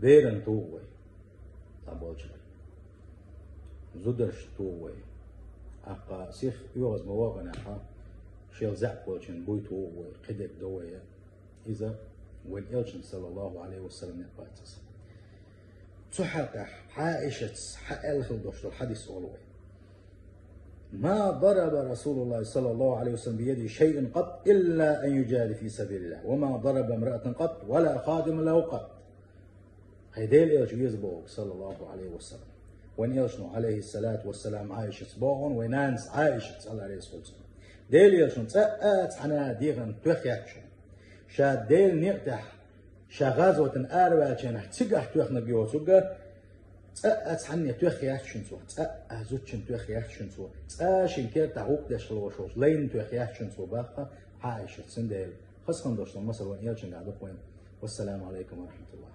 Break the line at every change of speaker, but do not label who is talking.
بيرن تووي تابوجري زدرش تووي أقا سيخ يوغز مواغنا حا شيل زعبوجن بوي تووي قدك دوية إذا والإلشن صلى الله عليه وسلم نقباتس تحقح عائشة حق الخلدوش الحديث أولوي ما ضرب رسول الله صلى الله عليه وسلم بيده شيء قط إلا أن يجاهد في سبيل الله وما ضرب امرأة قط ولا خادم له قط هيديل إيش يزبوغ صلى الله عليه وسلم وين إيشنو عليه الصلاة والسلام عايشة صباغن وينانس عايشة صلى الله عليه وسلم ديل إيشنو تأت حنا ديغن توخياتشن شاد ديل نقتح شغازوة أرواتشن احتقح توخنا بيوتوغا تأت حني توخياتشن سو تأزوتشن توخياتشن سو تأشن كيرتا عقدش لوشوش لين توخياتشن سو باقا عايشة سنديل خاصة دوشتن مصر وين إيشن قاعدو وين والسلام عليكم ورحمة الله